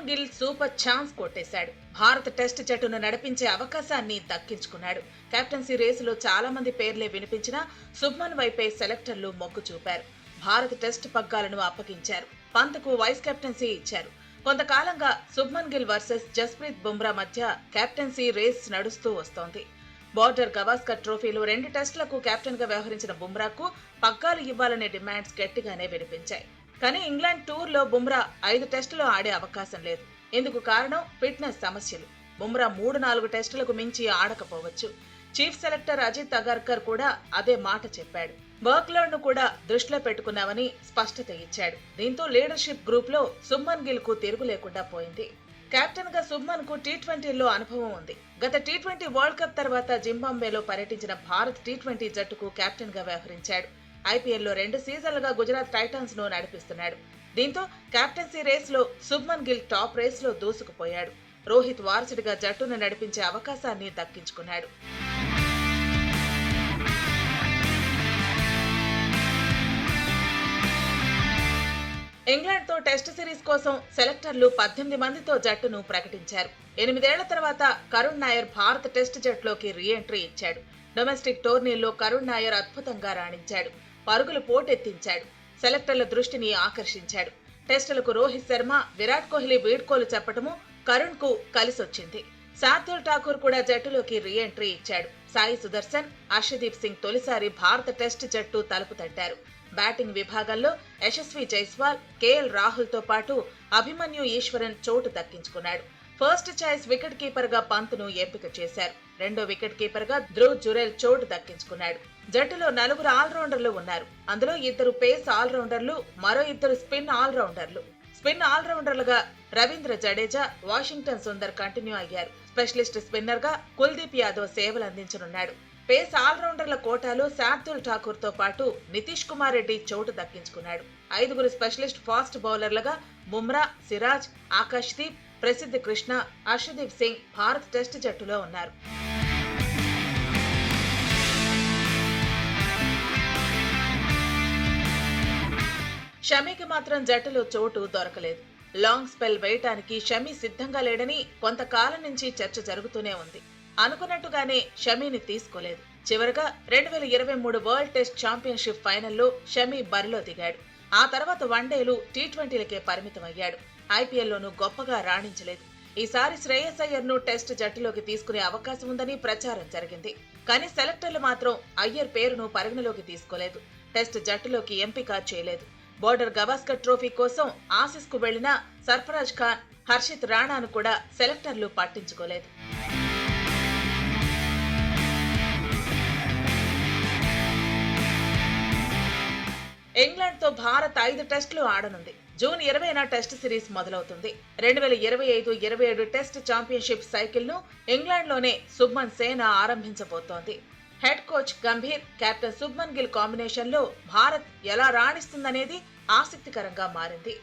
Shubman Gill super chance కొట్టేశాడు. భారత test జట్టును నడిపించే అవకాశాన్ని దక్కించుకున్నాడు. కెప్టెన్సీ రేసులో చాలా మంది పేర్లే వినిపించినా శుభ్మన్ వైపే సెలెక్టర్లు మొగ్గు చూపారు. భారత టెస్ట్ పగ్గాలను అప్పగించారు. పంత్కు వైస్ కెప్టెన్సీ ఇచ్చారు. కొంతకాలంగా శుభ్మన్ గిల్ వర్సెస్ జస్ప్రీత్ బుమ్రా మధ్య కెప్టెన్సీ రేస్ నడుస్తూ వస్తోంది. బోర్డర్ గవాస్కర్ ట్రోఫీలో 2 టెస్టులకు కెప్టెన్ గా వ్యవహరించిన బుమ్రాకు పగ్గాలు ఇవ్వాలనే డిమాండ్స్ గట్టిగానే వినిపించాయి. కానీ ఇంగ్లాండ్ టూర్ లో బుమ్రా 5 టెస్టులు ఆడే అవకాశం లేదు. ఇందుకు కారణం ఫిట్నెస్ సమస్యలు. బుమ్రా 3-4 టెస్టులకు మించి ఆడకపోవచ్చు. చీఫ్ సెలెక్టర్ అజిత్ అగర్కర్ కూడా అదే మాట చెప్పాడు. వర్క్ లోడ్ ను కూడా దృష్టిలో పెట్టుకున్నామని స్పష్టత ఇచ్చాడు. దీంతో లీడర్షిప్ గ్రూప్ లో శుభ్మన్ గిల్ కు తిరుగు లేకుండా పోయింది. కెప్టెన్ గా శుభ్మన్ కు టీ20లో అనుభవం ఉంది. గత టీ20 వరల్డ్ కప్ తర్వాత జింబాబ్వేలో పర్యటించిన భారత్ టీ20 జట్టుకు కెప్టెన్ గా వ్యవహరించాడు. ఐపీఎల్లో 2 సీజన్లుగా గుజరాత్ టైటన్స్ ను నడిపిస్తున్నాడు. దీంతో కెప్టెన్సీ రేస్ లో శుభ్మన్ గిల్ టాప్ రేస్ లో దూసుకుపోయాడు. రోహిత్ వారసుడిగా జట్టును నడిపించే అవకాశాన్ని దక్కించుకున్నాడు. ఇంగ్లాండ్ తో టెస్ట్ సిరీస్ కోసం సెలెక్టర్లు 18 మందితో జట్టును ప్రకటించారు. 8 ఏళ్ల తర్వాత కరుణ్ నాయర్ భారత టెస్ట్ జట్టులోకి రీ ఎంట్రీ ఇచ్చాడు. డొమెస్టిక్ టోర్నీల్లో కరుణ్ నాయర్ అద్భుతంగా రాణించాడు. పరుగులు పోటెత్తించాడు. సెలెక్టర్ల దృష్టిని ఆకర్షించాడు. టెస్టులకు రోహిత్ శర్మ, విరాట్ కోహ్లీ వీడ్కోలు చెప్పటము కరుణ్ కు కలిసొచ్చింది. శార్దూల్ ఠాకూర్ కూడా జట్టులోకి రీ ఎంట్రీ ఇచ్చాడు. సాయి సుదర్శన్, హర్షదీప్ సింగ్ తొలిసారి భారత టెస్ట్ జట్టు తలుపు తట్టారు. బ్యాటింగ్ విభాగంలో యశస్వి జైస్వాల్, కేఎల్ రాహుల్ తో పాటు అభిమన్యు ఈశ్వరన్ చోటు దక్కించుకున్నాడు. ఫస్ట్ చాయిస్ వికెట్ కీపర్ గా పంత్ను ఎంపిక చేశారు. రెండో వికెట్ కీపర్ గా ధ్రువ్ జురెల్ చోటు దక్కించుకున్నాడు. జట్టులో 4 ఆల్రౌండర్లు ఉన్నారు. అందులో 2 పేస్ ఆల్రౌండర్లు, మరో 2 స్పిన్ ఆల్రౌండర్లు. స్పిన్ ఆల్రౌండర్లుగా రవీంద్ర జడేజా, వాషింగ్టన్ సుందర్ కంటిన్యూ అయ్యారు. స్పెషలిస్ట్ స్పిన్నర్ గా కుల్దీప్ యాదవ్ సేవలు అందించనున్నాడు. పేస్ ఆల్రౌండర్ల కోటాలో శార్దూల్ ఠాకూర్ తో పాటు నితీష్ కుమార్ రెడ్డి చోటు దక్కించుకున్నాడు. 5 స్పెషలిస్ట్ ఫాస్ట్ బౌలర్లుగా బుమ్రా, సిరాజ్, ఆకాశ్దీప్, ప్రసిద్ధ్ కృష్ణ, హర్షదీప్ సింగ్ భారత్ టెస్ట్ జట్టులో ఉన్నారు. షమీకి మాత్రం జట్టులో చోటు దొరకలేదు. లాంగ్ స్పెల్ వేయటానికి షమీ సిద్ధంగా లేడని కొంతకాలం నుంచి చర్చ జరుగుతూనే ఉంది. అనుకున్నట్టుగానే షమీని తీసుకోలేదు. చివరగా 2023 వరల్డ్ టెస్ట్ ఛాంపియన్షిప్ ఫైనల్లో షమీ బరిలో దిగాడు. ఆ తర్వాత వన్డేలు, టీ20లకే పరిమితమయ్యాడు. ఐపీఎల్లోనూ గొప్పగా రాణించలేదు. ఈసారి శ్రేయస్ అయ్యర్ ను టెస్ట్ జట్టులోకి తీసుకునే అవకాశం ఉందని ప్రచారం జరిగింది. కానీ సెలెక్టర్లు మాత్రం అయ్యర్ పేరును పరిగణలోకి తీసుకోలేదు. టెస్ట్ జట్టులోకి ఎంపిక చేయలేదు. బోర్డర్ గవాస్కర్ ట్రోఫీ కోసం ఆసీస్ కు వెళ్లిన సర్ఫరాజ్ ఖాన్, హర్షిత్ రాణాను కూడా సెలెక్టర్లు పట్టించుకోలేదు. ఇంగ్లాండ్ తో భారత్ 5 టెస్టులు ఆడనుంది. జూన్ 20న టెస్ట్ సిరీస్ మొదలవుతుంది. 2025-27 టెస్ట్ ఛాంపియన్షిప్ సైకిల్ ను ఇంగ్లాండ్ లోనే శుభ్మన్ సేన ఆరంభించబోతోంది. Head coach Gambhir, captain Shubman Gill combination లో భారత్ ఎలా రాణిస్తుందనేది ఆసక్తికరంగా మారింది.